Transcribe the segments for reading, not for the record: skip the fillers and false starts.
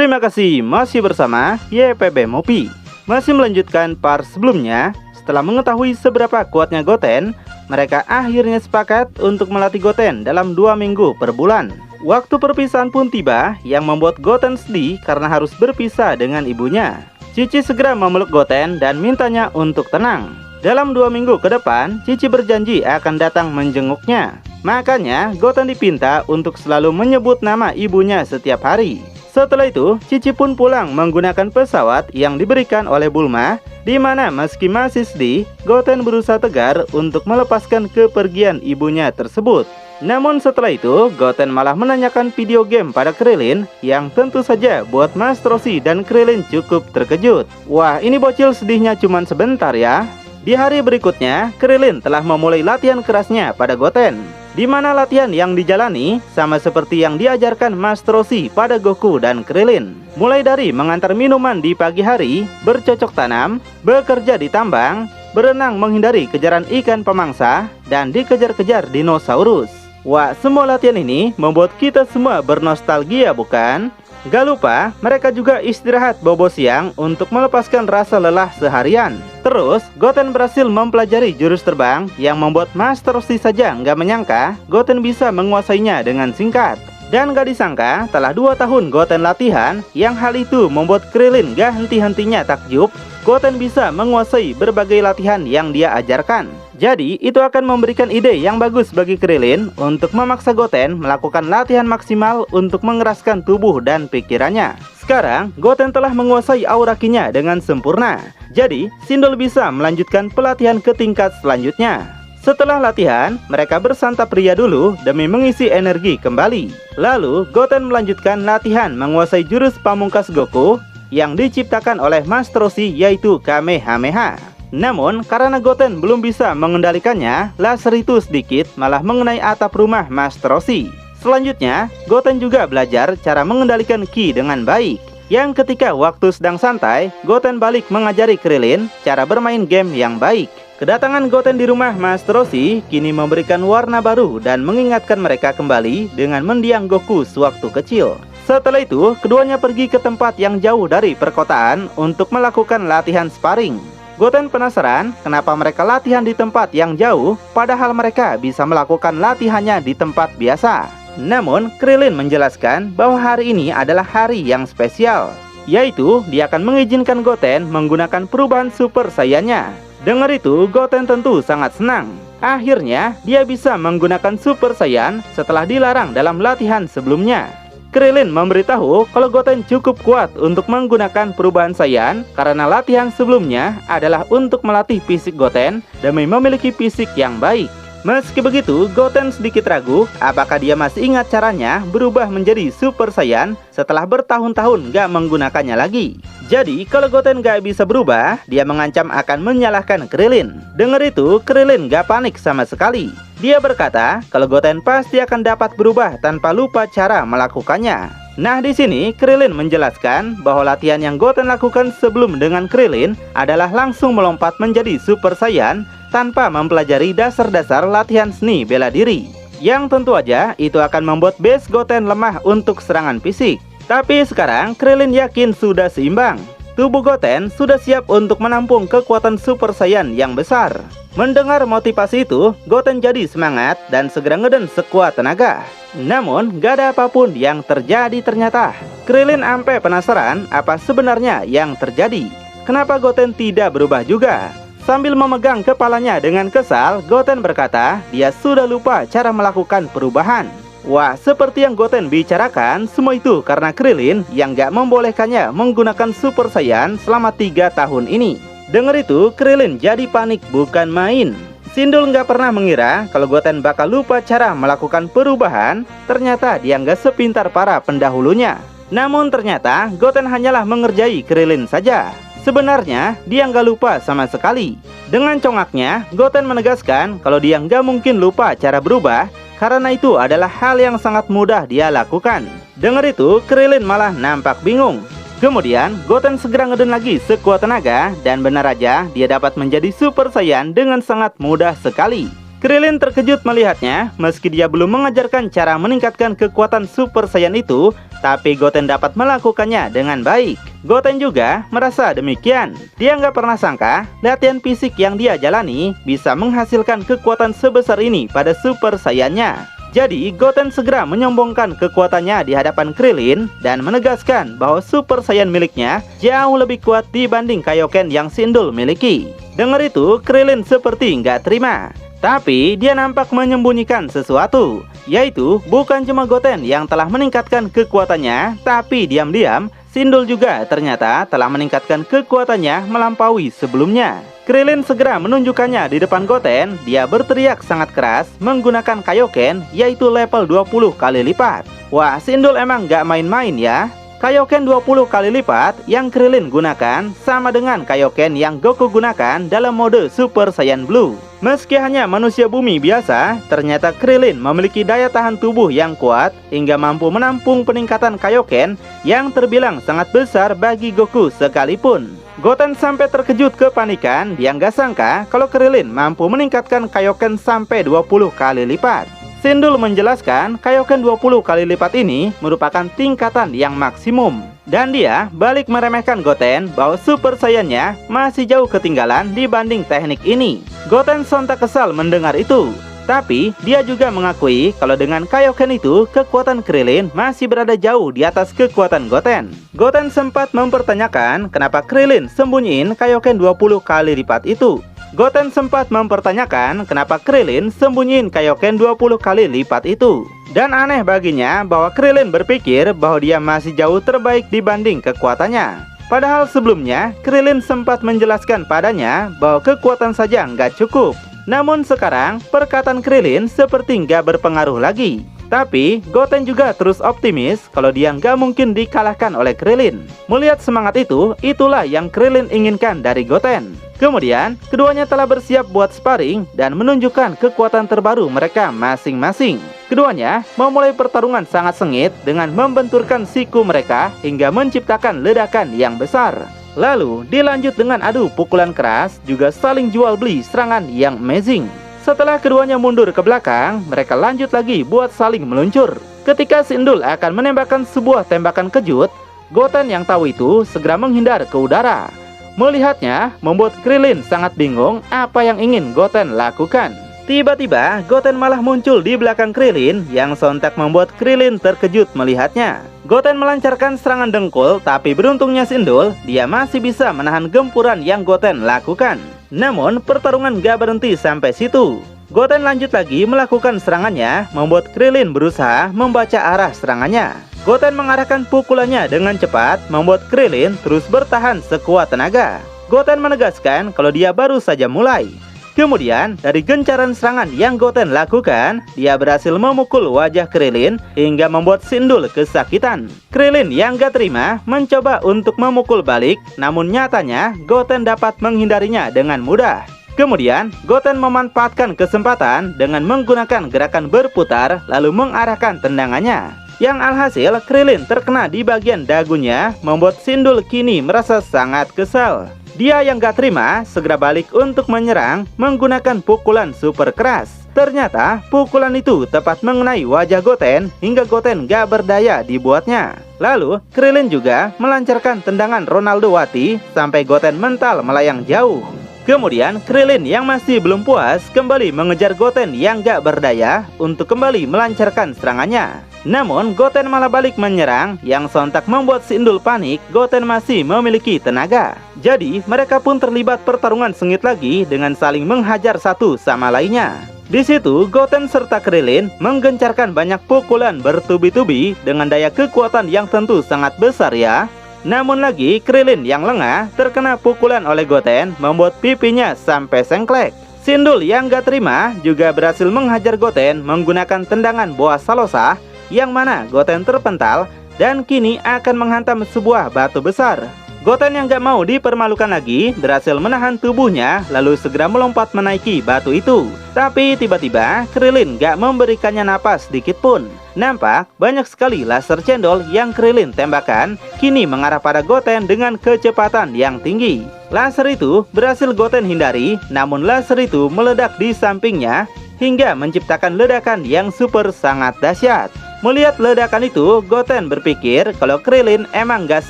Terima kasih masih bersama YPB Mopi. Masih melanjutkan part sebelumnya. Setelah mengetahui seberapa kuatnya Goten, mereka akhirnya sepakat untuk melatih Goten dalam 2 minggu per bulan. Waktu perpisahan pun tiba yang membuat Goten sedih karena harus berpisah dengan ibunya. Cici segera memeluk Goten dan mintanya untuk tenang. Dalam 2 minggu ke depan, Cici berjanji akan datang menjenguknya. Makanya Goten dipinta untuk selalu menyebut nama ibunya setiap hari. Setelah itu, Cici pun pulang menggunakan pesawat yang diberikan oleh Bulma, di mana meski masih sedih, Goten berusaha tegar untuk melepaskan kepergian ibunya tersebut. Namun setelah itu, Goten malah menanyakan video game pada Krillin, yang tentu saja buat Mas Roshi dan Krillin cukup terkejut. Wah, ini bocil sedihnya cuman sebentar ya. Di hari berikutnya, Krillin telah memulai latihan kerasnya pada Goten, di mana latihan yang dijalani sama seperti yang diajarkan Mas Roshi pada Goku dan Krillin. Mulai dari mengantar minuman di pagi hari, bercocok tanam, bekerja di tambang, berenang menghindari kejaran ikan pemangsa, dan dikejar-kejar dinosaurus. Wah, semua latihan ini membuat kita semua bernostalgia, bukan? Gak lupa, mereka juga istirahat bobo siang untuk melepaskan rasa lelah seharian. Terus, Goten berhasil mempelajari jurus terbang yang membuat Master Roshi saja nggak menyangka Goten bisa menguasainya dengan singkat. Dan gak disangka, telah 2 tahun Goten latihan, yang hal itu membuat Krillin gak henti-hentinya takjub, Goten bisa menguasai berbagai latihan yang dia ajarkan. Jadi, itu akan memberikan ide yang bagus bagi Krillin untuk memaksa Goten melakukan latihan maksimal untuk mengeraskan tubuh dan pikirannya. Sekarang, Goten telah menguasai aura Ki-nya dengan sempurna. Jadi, Sindol bisa melanjutkan pelatihan ke tingkat selanjutnya. Setelah latihan, mereka bersantap ria dulu demi mengisi energi kembali. Lalu, Goten melanjutkan latihan menguasai jurus pamungkas Goku yang diciptakan oleh Master Roshi, yaitu Kamehameha. Namun, karena Goten belum bisa mengendalikannya, laser itu sedikit malah mengenai atap rumah Master Roshi. Selanjutnya, Goten juga belajar cara mengendalikan Ki dengan baik. Yang ketika waktu sedang santai, Goten balik mengajari Krillin cara bermain game yang baik. Kedatangan Goten di rumah Master Roshi kini memberikan warna baru dan mengingatkan mereka kembali dengan mendiang Goku sewaktu kecil. Setelah itu, keduanya pergi ke tempat yang jauh dari perkotaan untuk melakukan latihan sparring. Goten penasaran kenapa mereka latihan di tempat yang jauh, padahal mereka bisa melakukan latihannya di tempat biasa. Namun, Krillin menjelaskan bahwa hari ini adalah hari yang spesial, yaitu dia akan mengizinkan Goten menggunakan perubahan Super Saiyan-nya. Dengar itu, Goten tentu sangat senang. Akhirnya, dia bisa menggunakan Super Saiyan setelah dilarang dalam latihan sebelumnya. Krillin memberitahu kalau Goten cukup kuat untuk menggunakan perubahan Saiyan karena latihan sebelumnya adalah untuk melatih fisik Goten demi memiliki fisik yang baik. Meski begitu, Goten sedikit ragu apakah dia masih ingat caranya berubah menjadi Super Saiyan setelah bertahun-tahun gak menggunakannya lagi. Jadi, kalau Goten gak bisa berubah, dia mengancam akan menyalahkan Krillin. Dengar itu, Krillin gak panik sama sekali. Dia berkata kalau Goten pasti akan dapat berubah tanpa lupa cara melakukannya. Nah, di sini Krillin menjelaskan bahwa latihan yang Goten lakukan sebelum dengan Krillin adalah langsung melompat menjadi Super Saiyan tanpa mempelajari dasar-dasar latihan seni bela diri. Yang tentu aja itu akan membuat base Goten lemah untuk serangan fisik. Tapi sekarang Krillin yakin sudah seimbang. Tubuh Goten sudah siap untuk menampung kekuatan Super Saiyan yang besar. Mendengar motivasi itu, Goten jadi semangat dan segera ngeden sekuat tenaga. Namun, gak ada apapun yang terjadi ternyata. Krillin ampe penasaran apa sebenarnya yang terjadi. Kenapa Goten tidak berubah juga? Sambil memegang kepalanya dengan kesal, Goten berkata dia sudah lupa cara melakukan perubahan. Wah, seperti yang Goten bicarakan, semua itu karena Krillin yang gak membolehkannya menggunakan Super Saiyan selama 3 tahun ini. Dengar itu, Krillin jadi panik bukan main. Sindul gak pernah mengira kalau Goten bakal lupa cara melakukan perubahan. Ternyata dia gak sepintar para pendahulunya. Namun ternyata Goten hanyalah mengerjai Krillin saja. Sebenarnya dia gak lupa sama sekali. Dengan congaknya, Goten menegaskan kalau dia gak mungkin lupa cara berubah, karena itu adalah hal yang sangat mudah dia lakukan. Dengar itu, Krillin malah nampak bingung. Kemudian, Goten segera ngeden lagi sekuat tenaga, dan benar aja dia dapat menjadi Super Saiyan dengan sangat mudah sekali. Krillin terkejut melihatnya, meski dia belum mengajarkan cara meningkatkan kekuatan Super Saiyan itu, tapi Goten dapat melakukannya dengan baik. Goten juga merasa demikian. Dia nggak pernah sangka latihan fisik yang dia jalani bisa menghasilkan kekuatan sebesar ini pada Super Saiyan-nya. Jadi Goten segera menyombongkan kekuatannya di hadapan Krillin dan menegaskan bahwa Super Saiyan miliknya jauh lebih kuat dibanding Kaioken yang Sindul miliki. Dengar itu, Krillin seperti nggak terima. Tapi dia nampak menyembunyikan sesuatu, yaitu bukan cuma Goten yang telah meningkatkan kekuatannya, tapi diam-diam Sindul juga ternyata telah meningkatkan kekuatannya melampaui sebelumnya. Krillin segera menunjukkannya di depan Goten. Dia berteriak sangat keras menggunakan Kaioken, yaitu level 20 kali lipat. Wah, Sindul emang gak main-main ya. Kaioken 20 kali lipat yang Krillin gunakan sama dengan Kaioken yang Goku gunakan dalam mode Super Saiyan Blue. Meski hanya manusia bumi biasa, ternyata Krillin memiliki daya tahan tubuh yang kuat hingga mampu menampung peningkatan Kaioken yang terbilang sangat besar bagi Goku sekalipun. Goten sampai terkejut kepanikan. Dia nggak sangka kalau Krillin mampu meningkatkan Kaioken sampai 20 kali lipat. Sindul menjelaskan Kaioken 20 kali lipat ini merupakan tingkatan yang maksimum. Dan dia balik meremehkan Goten bahwa Super Saiyan-nya masih jauh ketinggalan dibanding teknik ini. Goten sontak kesal mendengar itu. Tapi dia juga mengakui kalau dengan Kaioken itu kekuatan Krillin masih berada jauh di atas kekuatan Goten. Goten sempat mempertanyakan kenapa Krillin sembunyiin Kaioken 20 kali lipat itu. Goten sempat mempertanyakan kenapa Krillin sembunyiin Kaioken 20 kali lipat itu. Dan aneh baginya bahwa Krillin berpikir bahwa dia masih jauh terbaik dibanding kekuatannya. Padahal sebelumnya Krillin sempat menjelaskan padanya bahwa kekuatan saja nggak cukup. Namun sekarang perkataan Krillin seperti nggak berpengaruh lagi. Tapi Goten juga terus optimis kalau dia nggak mungkin dikalahkan oleh Krillin. Melihat semangat itu, itulah yang Krillin inginkan dari Goten. Kemudian, keduanya telah bersiap buat sparring dan menunjukkan kekuatan terbaru mereka masing-masing. Keduanya memulai pertarungan sangat sengit dengan membenturkan siku mereka hingga menciptakan ledakan yang besar. Lalu dilanjut dengan adu pukulan keras, juga saling jual beli serangan yang amazing. Setelah keduanya mundur ke belakang, mereka lanjut lagi buat saling meluncur. Ketika Sindul akan menembakkan sebuah tembakan kejut, Goten yang tahu itu segera menghindar ke udara. Melihatnya membuat Krillin sangat bingung apa yang ingin Goten lakukan. Tiba-tiba Goten malah muncul di belakang Krillin yang sontak membuat Krillin terkejut melihatnya. Goten melancarkan serangan dengkul, tapi beruntungnya Sindul, dia masih bisa menahan gempuran yang Goten lakukan. Namun pertarungan gak berhenti sampai situ. Goten lanjut lagi melakukan serangannya, membuat Krillin berusaha membaca arah serangannya. Goten mengarahkan pukulannya dengan cepat, membuat Krillin terus bertahan sekuat tenaga. Goten menegaskan kalau dia baru saja mulai. Kemudian, dari gencaran serangan yang Goten lakukan, dia berhasil memukul wajah Krillin hingga membuat Sindul kesakitan. Krillin yang gak terima mencoba untuk memukul balik, namun nyatanya Goten dapat menghindarinya dengan mudah. Kemudian, Goten memanfaatkan kesempatan dengan menggunakan gerakan berputar lalu mengarahkan tendangannya. Yang alhasil, Krillin terkena di bagian dagunya, membuat Sindul kini merasa sangat kesal. Dia yang gak terima segera balik untuk menyerang menggunakan pukulan super keras. Ternyata pukulan itu tepat mengenai wajah Goten hingga Goten gak berdaya dibuatnya. Lalu Krillin juga melancarkan tendangan Ronaldo Wati sampai Goten mental melayang jauh. Kemudian Krillin yang masih belum puas kembali mengejar Goten yang gak berdaya untuk kembali melancarkan serangannya. Namun Goten malah balik menyerang yang sontak membuat Sindul panik. Goten masih memiliki tenaga. Jadi mereka pun terlibat pertarungan sengit lagi dengan saling menghajar satu sama lainnya. Di situ Goten serta Krillin menggencarkan banyak pukulan bertubi-tubi dengan daya kekuatan yang tentu sangat besar ya. Namun lagi Krillin yang lengah terkena pukulan oleh Goten membuat pipinya sampai sengklek. Sindul yang gak terima juga berhasil menghajar Goten menggunakan tendangan boa salosa yang mana Goten terpental dan kini akan menghantam sebuah batu besar. Goten yang gak mau dipermalukan lagi berhasil menahan tubuhnya lalu segera melompat menaiki batu itu. Tapi tiba-tiba Krillin gak memberikannya napas sedikit pun. Nampak banyak sekali laser cendol yang Krillin tembakan kini mengarah pada Goten dengan kecepatan yang tinggi. Laser itu berhasil Goten hindari, namun laser itu meledak di sampingnya hingga menciptakan ledakan yang super sangat dahsyat. Melihat ledakan itu, Goten berpikir kalau Krillin emang gak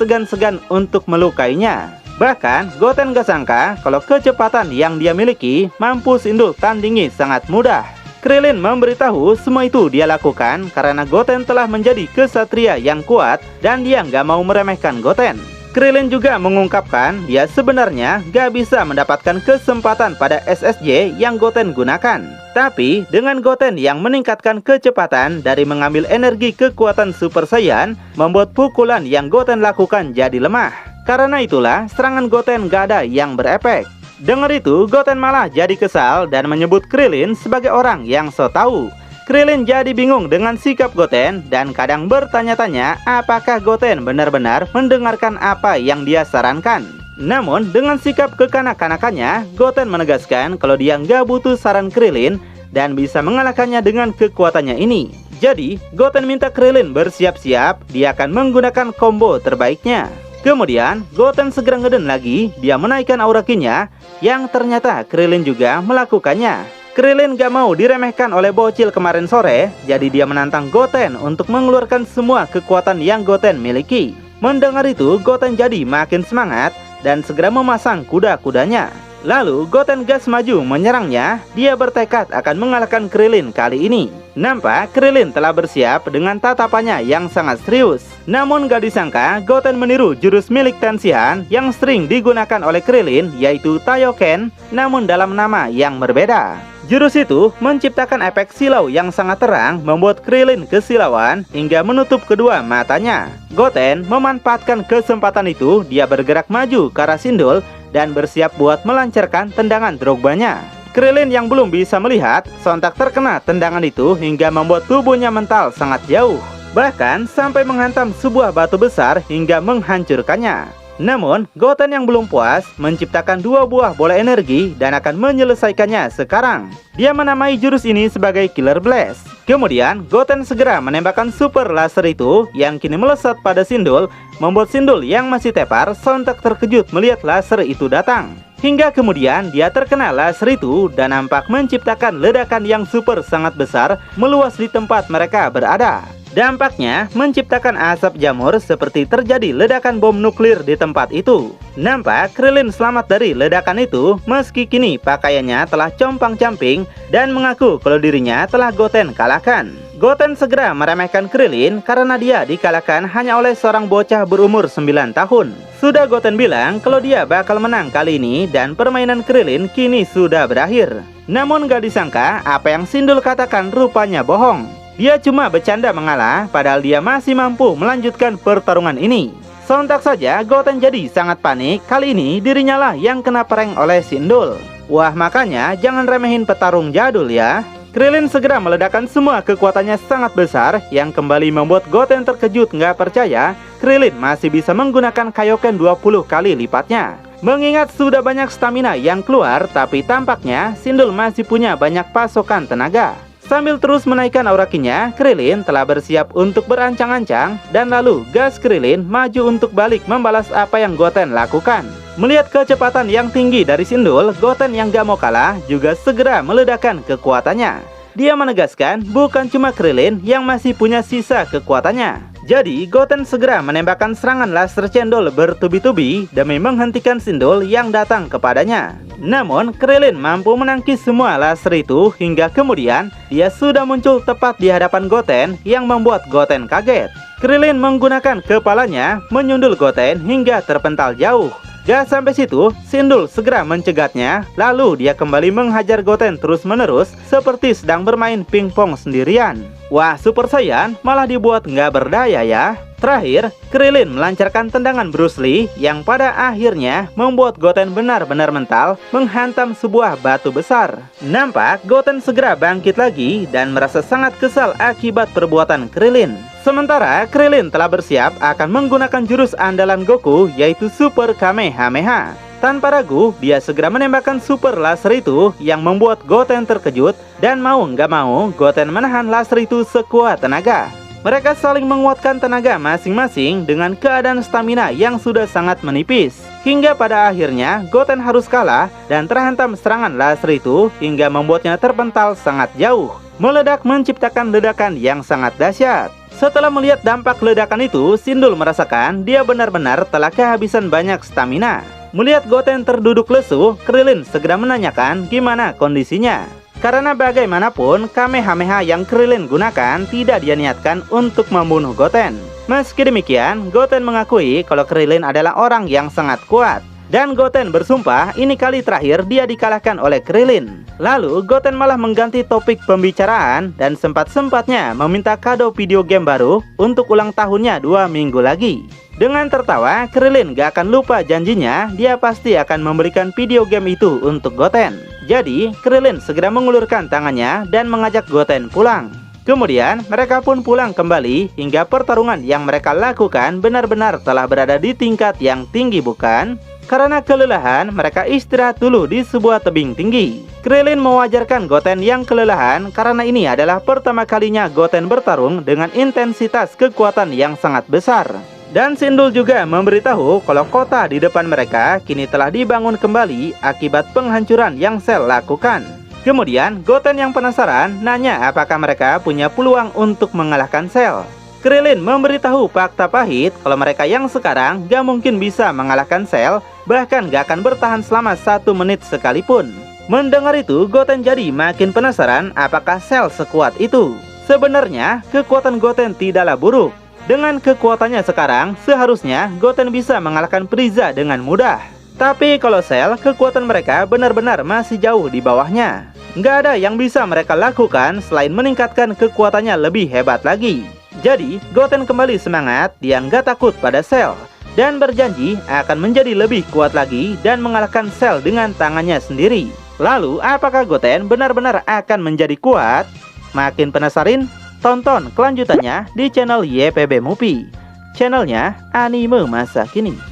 segan-segan untuk melukainya. Bahkan, Goten gak sangka kalau kecepatan yang dia miliki mampu Sindul tandingi sangat mudah. Krillin memberitahu semua itu dia lakukan karena Goten telah menjadi kesatria yang kuat dan dia gak mau meremehkan Goten. Krillin juga mengungkapkan dia sebenarnya gak bisa mendapatkan kesempatan pada SSJ yang Goten gunakan. Tapi dengan Goten yang meningkatkan kecepatan dari mengambil energi kekuatan Super Saiyan, membuat pukulan yang Goten lakukan jadi lemah. Karena itulah serangan Goten gak ada yang berefek. Dengar itu, Goten malah jadi kesal dan menyebut Krillin sebagai orang yang so tahu. Krillin jadi bingung dengan sikap Goten dan kadang bertanya-tanya apakah Goten benar-benar mendengarkan apa yang dia sarankan. Namun dengan sikap kekanak-kanakannya, Goten menegaskan kalau dia nggak butuh saran Krillin dan bisa mengalahkannya dengan kekuatannya ini. Jadi Goten minta Krillin bersiap-siap, dia akan menggunakan combo terbaiknya. Kemudian Goten segera ngeden lagi, dia menaikkan aura Ki-nya yang ternyata Krillin juga melakukannya. Krillin gak mau diremehkan oleh bocil kemarin sore, jadi dia menantang Goten untuk mengeluarkan semua kekuatan yang Goten miliki. Mendengar itu, Goten jadi makin semangat dan segera memasang kuda-kudanya. Lalu Goten gas maju menyerangnya, dia bertekad akan mengalahkan Krillin kali ini. Nampak Krillin telah bersiap dengan tatapannya yang sangat serius. Namun gak disangka Goten meniru jurus milik Tenshinhan yang sering digunakan oleh Krillin, yaitu Taioken, namun dalam nama yang berbeda. Jurus itu menciptakan efek silau yang sangat terang, membuat Krillin kesilauan hingga menutup kedua matanya. Goten memanfaatkan kesempatan itu, dia bergerak maju ke arah Sindul dan bersiap buat melancarkan tendangan Drogbanya. Krillin yang belum bisa melihat, sontak terkena tendangan itu hingga membuat tubuhnya mental sangat jauh. Bahkan sampai menghantam sebuah batu besar hingga menghancurkannya. Namun, Goten yang belum puas menciptakan 2 buah bola energi dan akan menyelesaikannya sekarang. Dia menamai jurus ini sebagai Killer Blast. Kemudian, Goten segera menembakkan super laser itu yang kini melesat pada Sindul, membuat Sindul yang masih tepar sontak terkejut melihat laser itu datang. Hingga kemudian dia terkena laser itu dan nampak menciptakan ledakan yang super sangat besar meluas di tempat mereka berada. Dampaknya menciptakan asap jamur seperti terjadi ledakan bom nuklir di tempat itu. Nampak Krillin selamat dari ledakan itu meski kini pakaiannya telah compang-camping dan mengaku kalau dirinya telah Goten kalahkan. Goten segera meremehkan Krillin karena dia dikalahkan hanya oleh seorang bocah berumur 9 tahun. Sudah Goten bilang kalau dia bakal menang kali ini dan permainan Krillin kini sudah berakhir. Namun gak disangka apa yang Sindul katakan rupanya bohong. Dia cuma bercanda mengalah, padahal dia masih mampu melanjutkan pertarungan ini. Sontak saja Goten jadi sangat panik, kali ini dirinya lah yang kena prank oleh Sindul. Wah, makanya jangan remehin petarung jadul ya. Krillin segera meledakkan semua kekuatannya sangat besar yang kembali membuat Goten terkejut nggak percaya Krillin masih bisa menggunakan Kaioken 20 kali lipatnya. Mengingat sudah banyak stamina yang keluar, tapi tampaknya Sindul masih punya banyak pasokan tenaga. Sambil terus menaikkan aura Ki-nya, Krillin telah bersiap untuk berancang-ancang dan lalu gas Krillin maju untuk balik membalas apa yang Goten lakukan. Melihat kecepatan yang tinggi dari Sindul, Goten yang gak mau kalah juga segera meledakkan kekuatannya. Dia menegaskan bukan cuma Krillin yang masih punya sisa kekuatannya. Jadi Goten segera menembakkan serangan laser cendol bertubi-tubi demi menghentikan Sindul yang datang kepadanya. Namun Krillin mampu menangkis semua laser itu hingga kemudian dia sudah muncul tepat di hadapan Goten yang membuat Goten kaget. Krillin menggunakan kepalanya menyundul Goten hingga terpental jauh. Gak sampai situ, Sindul segera mencegatnya, lalu dia kembali menghajar Goten terus-menerus seperti sedang bermain pingpong sendirian. Wah, Super Saiyan malah dibuat nggak berdaya ya. Terakhir, Krillin melancarkan tendangan Bruce Lee yang pada akhirnya membuat Goten benar-benar mental menghantam sebuah batu besar. Nampak Goten segera bangkit lagi dan merasa sangat kesal akibat perbuatan Krillin. Sementara Krillin telah bersiap akan menggunakan jurus andalan Goku yaitu Super Kamehameha. Tanpa ragu, dia segera menembakkan super laser itu yang membuat Goten terkejut dan mau nggak mau Goten menahan laser itu sekuat tenaga. Mereka saling menguatkan tenaga masing-masing dengan keadaan stamina yang sudah sangat menipis. Hingga pada akhirnya Goten harus kalah dan terhantam serangan laser itu hingga membuatnya terpental sangat jauh. Meledak menciptakan ledakan yang sangat dahsyat. Setelah melihat dampak ledakan itu, Sindul merasakan dia benar-benar telah kehabisan banyak stamina. Melihat Goten terduduk lesu, Krillin segera menanyakan gimana kondisinya. Karena bagaimanapun, Kamehameha yang Krillin gunakan tidak dia niatkan untuk membunuh Goten. Meski demikian, Goten mengakui kalau Krillin adalah orang yang sangat kuat. Dan Goten bersumpah ini kali terakhir dia dikalahkan oleh Krillin. Lalu Goten malah mengganti topik pembicaraan dan sempat-sempatnya meminta kado video game baru untuk ulang tahunnya 2 minggu lagi. Dengan tertawa, Krillin gak akan lupa janjinya, dia pasti akan memberikan video game itu untuk Goten. Jadi, Krillin segera mengulurkan tangannya dan mengajak Goten pulang. Kemudian, mereka pun pulang kembali hingga pertarungan yang mereka lakukan benar-benar telah berada di tingkat yang tinggi, bukan? Karena kelelahan, mereka istirahat dulu di sebuah tebing tinggi. Krillin mewajarkan Goten yang kelelahan karena ini adalah pertama kalinya Goten bertarung dengan intensitas kekuatan yang sangat besar. Dan Sindul juga memberitahu kalau kota di depan mereka kini telah dibangun kembali akibat penghancuran yang Cell lakukan. Kemudian Goten yang penasaran nanya apakah mereka punya peluang untuk mengalahkan Cell. Krillin memberitahu fakta pahit kalau mereka yang sekarang gak mungkin bisa mengalahkan Cell, bahkan gak akan bertahan selama 1 menit sekalipun. Mendengar itu, Goten jadi makin penasaran apakah Cell sekuat itu. Sebenarnya, kekuatan Goten tidaklah buruk. Dengan kekuatannya sekarang, seharusnya Goten bisa mengalahkan Frieza dengan mudah. Tapi kalau Cell, kekuatan mereka benar-benar masih jauh di bawahnya. Gak ada yang bisa mereka lakukan selain meningkatkan kekuatannya lebih hebat lagi. Jadi, Goten kembali semangat, dia nggak takut pada Cell. Dan berjanji akan menjadi lebih kuat lagi dan mengalahkan Cell dengan tangannya sendiri. Lalu, apakah Goten benar-benar akan menjadi kuat? Makin penasaran? Tonton kelanjutannya di channel YPB Movie, channelnya anime masa kini.